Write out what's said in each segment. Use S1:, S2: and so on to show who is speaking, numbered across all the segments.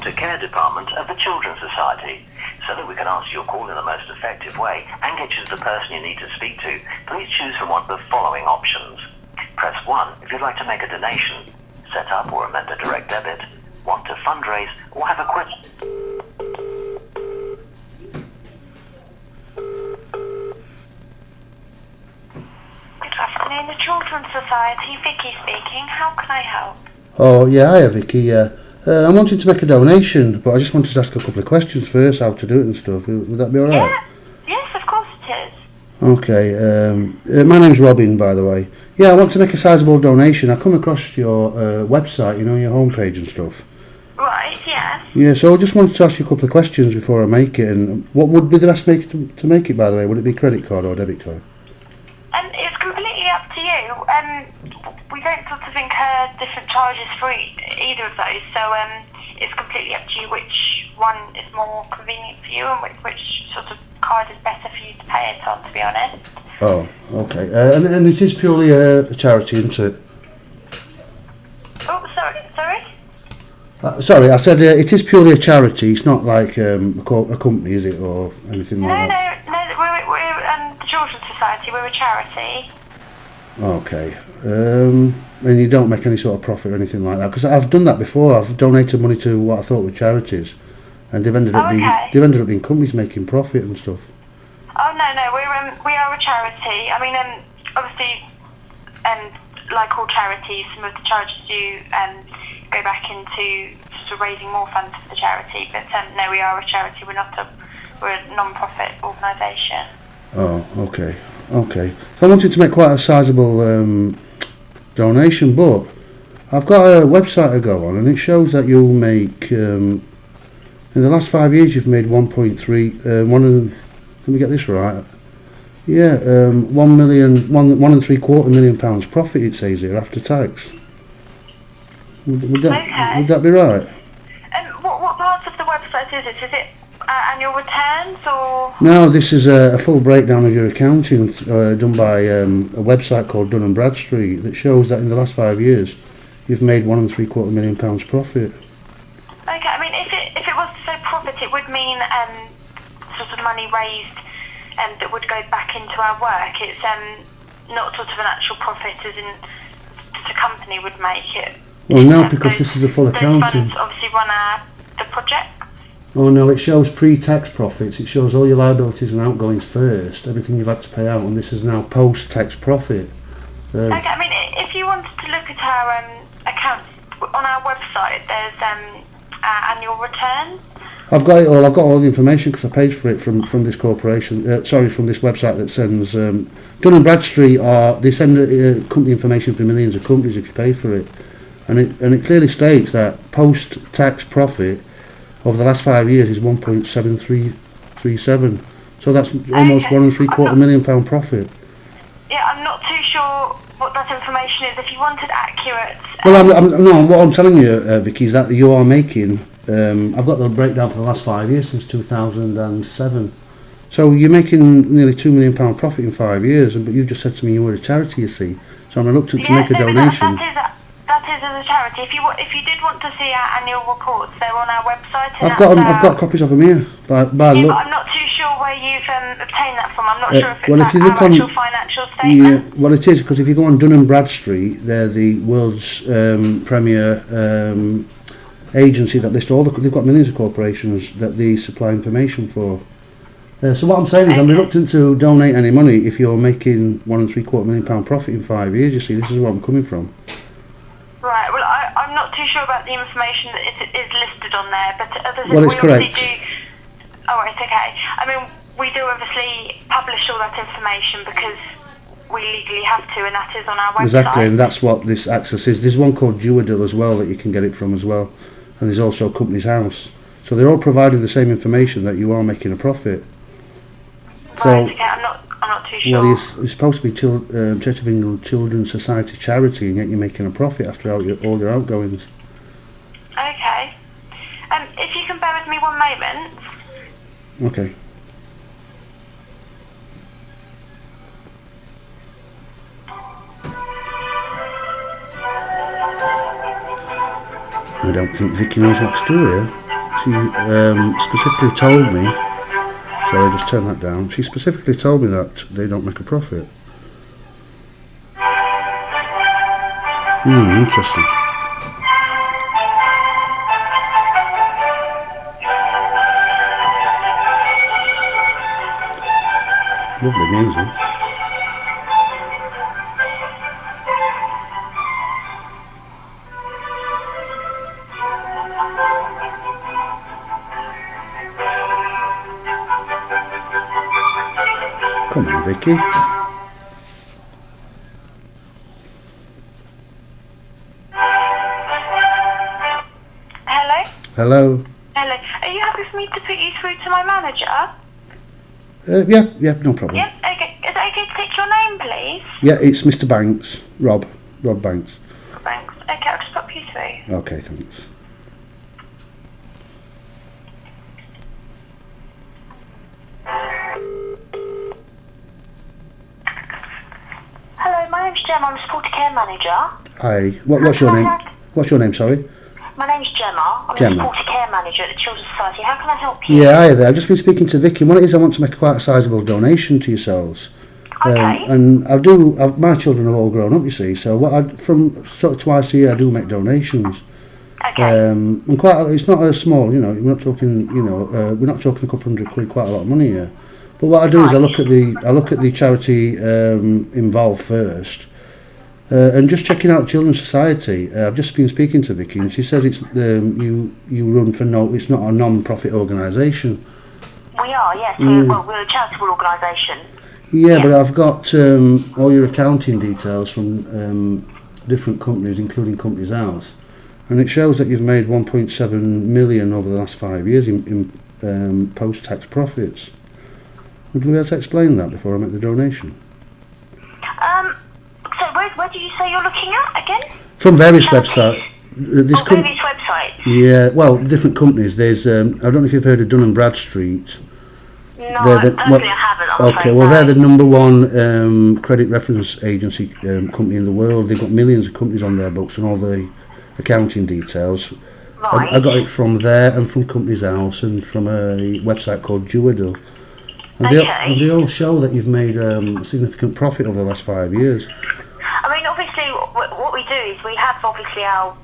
S1: Daughter Care Department of the Children's Society. So that we can answer your call in the most effective way and get you to the person you need to speak to, please choose from one of the following options. Press 1 if you'd like to make a donation, set up or amend a direct debit, want to fundraise, or have a question.
S2: Good afternoon, the Children's Society. Vicky speaking. How can I help?
S3: Oh, yeah, hiya Vicky, I'm wanting to make a donation, but I just wanted to ask a couple of questions first, how to do it and stuff. Would that be alright?
S2: Yeah. Yes, of course it is.
S3: Okay, my name's Robin, by the way. Yeah, I want to make a sizable donation. I come across your website, you know, your homepage and stuff.
S2: Right, yes.
S3: Yeah, so I just wanted to ask you a couple of questions before I make it. And what would be the best way to make it, by the way? Would it be credit card or debit card?
S2: It's completely up to you. We don't sort of incur different charges for either of those, so it's completely up to you which one is more convenient for you and which sort of card is better for you to pay it on, to be honest.
S3: Oh, okay. And it is purely a charity, isn't it?
S2: Oh, sorry?
S3: Sorry, I said it is purely a charity. It's not like a company, is it, or anything like that?
S2: No. We're the Children's Society. We're a charity.
S3: Okay. And you don't make any sort of profit or anything like that? Because I've done that before. I've donated money to what I thought were charities, and they've ended up being companies making profit and stuff.
S2: Oh no, we are a charity. I mean, obviously, like all charities, some of the charges do go back into sort of raising more funds for the charity. But no, we are a charity. We're a non-profit organisation.
S3: Oh, okay. So I wanted to make quite a sizable donation, but I've got a website to go on, and it shows that you'll make in the last 5 years you've made 1.3. Let me get this right. Yeah, £1.75 million profit. It says here after tax. Would that be right?
S2: What part of the website is it? Is it annual returns or?
S3: No, this is a full breakdown of your accounting done by a website called Dun & Bradstreet that shows that in the last 5 years you've made £1.75 million profit.
S2: Okay, I mean if it was to say profit, it would mean sort of money raised that would go back into our work. It's not sort of an actual profit as in that a company would make it.
S3: Well, no, because this is a full accounting.
S2: Those funds obviously run the project.
S3: Oh no, it shows pre-tax profits. It shows all your liabilities and outgoings first, everything you've had to pay out, and this is now post-tax profit.
S2: Okay, I mean, if you wanted to look at our accounts on our website, there's our annual returns.
S3: I've got it all. I've got all the information because I paid for it from this corporation. From this website that sends Dun & Bradstreet. They send company information for millions of companies if you pay for it, and it clearly states that post-tax profit over the last 5 years is 1.7337. So that's almost £1.75 million profit.
S2: Yeah, I'm not too sure what that information is. If you wanted accurate.
S3: Well, what I'm telling you, Vicky, is that you are making. I've got the breakdown for the last 5 years since 2007. So you're making nearly £2 million profit in 5 years, but you just said to me you were a charity, you see. So I'm reluctant to make a donation.
S2: That is as a charity. If you did want to see our annual reports, they're on our website.
S3: I've got copies of them here. But I'm
S2: not too sure where you've obtained that from. I'm not sure if it's
S3: if you look
S2: our
S3: on,
S2: actual financial statement.
S3: Yeah, well it is, because if you go on Dun & Bradstreet, they're the world's premier agency that lists they've got millions of corporations that they supply information for. So what I'm saying is I'm reluctant to donate any money if you're making £1.75 million profit in 5 years. You see, this is where I'm coming from.
S2: Right, well, I'm not too sure about the information that is listed on there, but
S3: it's correct.
S2: Okay. I mean, we do obviously publish all that information because we legally have to, and that is on our website.
S3: Exactly, and that's what this access is. There's one called Duadil as well that you can get it from as well, and there's also Company's House. So they're all providing the same information that you are making a profit.
S2: Right, okay, I'm not too sure.
S3: Well, it's supposed to be Church of England Children's Society charity, and yet you're making a profit after all your outgoings.
S2: Okay. If you can bear with me 1 moment.
S3: Okay. I don't think Vicky knows what to do here. She specifically told me, sorry, just turn that down. She specifically told me that they don't make a profit. Interesting. Lovely music. Come on, Vicky.
S2: Hello?
S3: Hello.
S2: Hello. Are you happy for me to put you through to my manager?
S3: Yeah, no problem.
S2: Yep, okay. Is it okay to take your name, please?
S3: Yeah, it's Mr. Banks, Rob Banks.
S2: Thanks. Okay, I'll just pop you through.
S3: Okay, thanks.
S2: Hello, my name's Gemma. I'm a supporter care manager.
S3: Hi. What's your name? What's your name? Sorry.
S2: My name's Gemma. I'm
S3: Gemma.
S2: a supporter care manager at the Children's Society. How can I help you?
S3: Yeah, hi there. I've just been speaking to Vicky. What it is, I want to make quite a sizable donation to yourselves.
S2: Okay.
S3: And my children have all grown up, you see. So from sort of twice a year, I do make donations.
S2: Okay.
S3: And it's not a small, we're not talking, we're not talking a couple £100, quite a lot of money here. But what I do is I look at the charity involved first, and just checking out Children's Society. I've just been speaking to Vicky, and she says it's you run for it's not a non-profit organisation.
S2: We are, yes. We're a charitable organisation.
S3: Yeah, but I've got all your accounting details from different companies, including Companies House, and it shows that you've made 1.7 million over the last 5 years in post-tax profits. Would you be able to explain that before I make the donation?
S2: So where do you say you're looking at again?
S3: From various websites.
S2: Various websites?
S3: Yeah, well, different companies. There's, I don't know if you've heard of Dun & Bradstreet.
S2: No, personally I haven't.
S3: Okay, well, they're the number one credit reference agency company in the world. They've got millions of companies on their books and all the accounting details.
S2: Right.
S3: I got it from there and from Companies House and from a website called Jewidle. And they all show that you've made a significant profit over the last 5 years.
S2: I mean, obviously, what we do is we have obviously our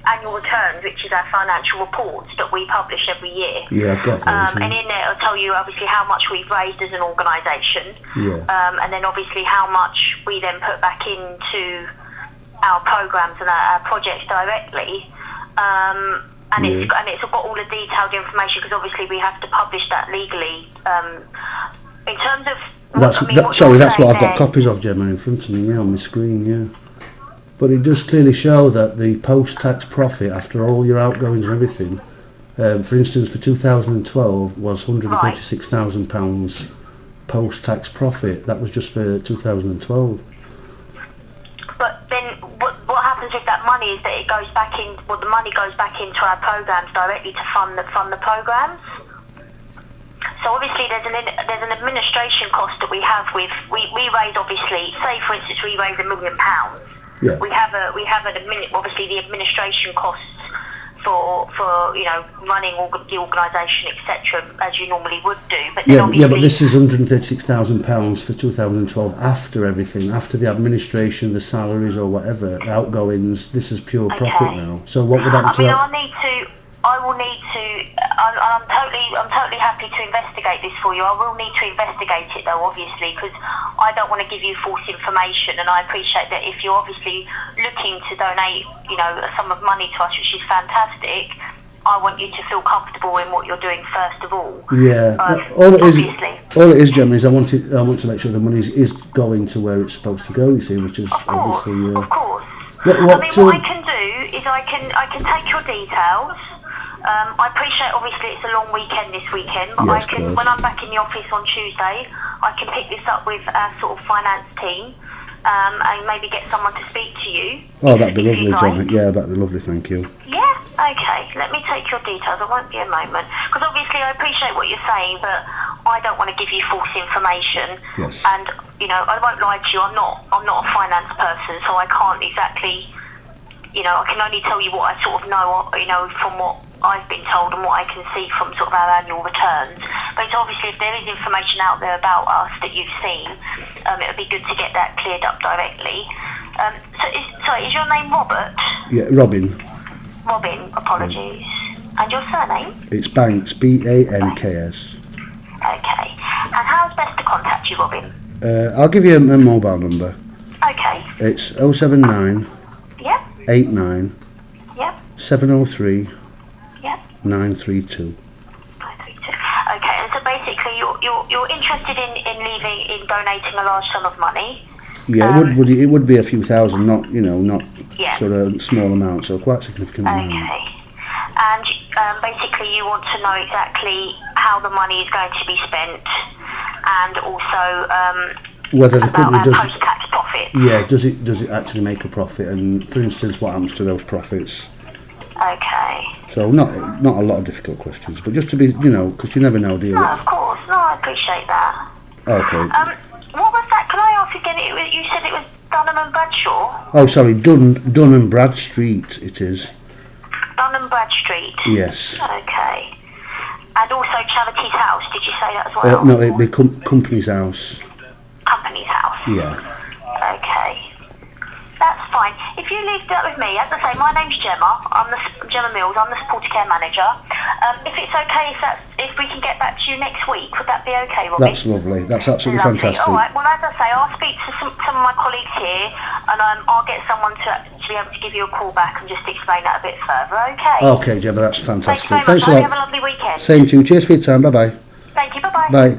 S2: annual returns, which is our financial reports that we publish every year.
S3: Yeah, I've got those.
S2: And in there, it'll tell you obviously how much we've raised as an organisation.
S3: Yeah.
S2: And then obviously how much we then put back into our programmes and our projects directly. And it's got all the detailed information because obviously we have to publish that legally. In terms of
S3: that's what I've got copies of, Gemma, in front of me, on my screen, yeah. But it does clearly show that the post-tax profit after all your outgoings and everything, for instance, for 2012 was £136,000 post-tax profit. That was just for 2012.
S2: But then what happens with that money is that it goes back in. Well, the money goes back into our programs directly to fund the programs. So obviously there's an administration cost that we have with we raise, obviously, say for instance we raise £1 million.
S3: Yeah.
S2: We have obviously the administration costs for running the organisation, etc., as you normally would do. But then
S3: but this is £136,000 for 2012 after everything, after the administration, the salaries or whatever, outgoings. This is pure profit now. So what would happen to that? I'm totally happy to investigate this for you. I will need to investigate it though, obviously, because I don't want to give you false information, and I appreciate that if you're obviously looking to donate, a sum of money to us, which is fantastic, I want you to feel comfortable in what you're doing first of all. Yeah, all it is, Gemma, is I want to make sure the money is going to where it's supposed to go. You see, which is obviously.
S2: Of course.
S3: What
S2: I can do is I can take your details. I appreciate obviously it's a long weekend this weekend, but
S3: yes,
S2: when I'm back in the office on Tuesday, I can pick this up with our sort of finance team and maybe get someone to speak to you.
S3: Oh, that'd be lovely, Gemma. Yeah, that'd be lovely. Thank you.
S2: Yeah. Okay. Let me take your details. It won't be a moment, because obviously I appreciate what you're saying, but I don't want to give you false information.
S3: Yes.
S2: And I won't lie to you. I'm not a finance person, so I can't exactly. I can only tell you what I sort of know, from I've been told and what I can see from sort of our annual returns. But obviously, if there is information out there about us that you've seen, it would be good to get that cleared up directly. Is your name Robert?
S3: Yeah, Robin.
S2: Robin, apologies. And your surname?
S3: It's Banks, Banks.
S2: Okay. And how's best to contact you, Robin?
S3: I'll give you a mobile number.
S2: Okay.
S3: It's 079
S2: Yep.
S3: 89
S2: Yep.
S3: 703
S2: Yep.
S3: 932.
S2: 932. Okay, and so basically you're interested in donating a large sum of money.
S3: Yeah, it would be a few thousand, not
S2: Yeah.
S3: sort of small amounts, so quite significant amount.
S2: Okay. And basically you want to know exactly how the money is going to be spent, and also
S3: Whether the
S2: about
S3: company
S2: our
S3: does,
S2: post-tax profit.
S3: yeah, does it actually make a profit, and for instance, what happens to those profits?
S2: Okay.
S3: So not a lot of difficult questions, but just to be, because you never know, do you?
S2: No, of course. No, I appreciate that.
S3: Okay.
S2: What was that? Can I ask again? You said it was Dunham and Bradshaw?
S3: Oh, sorry, Dun and Bradstreet it is.
S2: Dunham Bradstreet?
S3: Yes.
S2: Okay. And also Charities House, did you say that as well?
S3: No, it'd be Company's House.
S2: Company's House?
S3: Yeah.
S2: Okay. That's fine. If you leave that with me, as I say, my name's Gemma. Gemma Mills. I'm the supporter care manager. If it's okay, if we can get back to you next week, would that be okay, Robbie?
S3: That's lovely. That's absolutely
S2: Lovely.
S3: fantastic.
S2: All right. Well, as I say, I'll speak to some of my colleagues here, and I'll get someone to be able to give you a call back and just explain that a bit further. Okay.
S3: Okay, Gemma, that's fantastic.
S2: Thank you very much.
S3: Thanks a lot.
S2: Have a lovely weekend.
S3: Same to you. Cheers for your time. Bye-bye.
S2: Thank you. Bye-bye.
S3: Bye.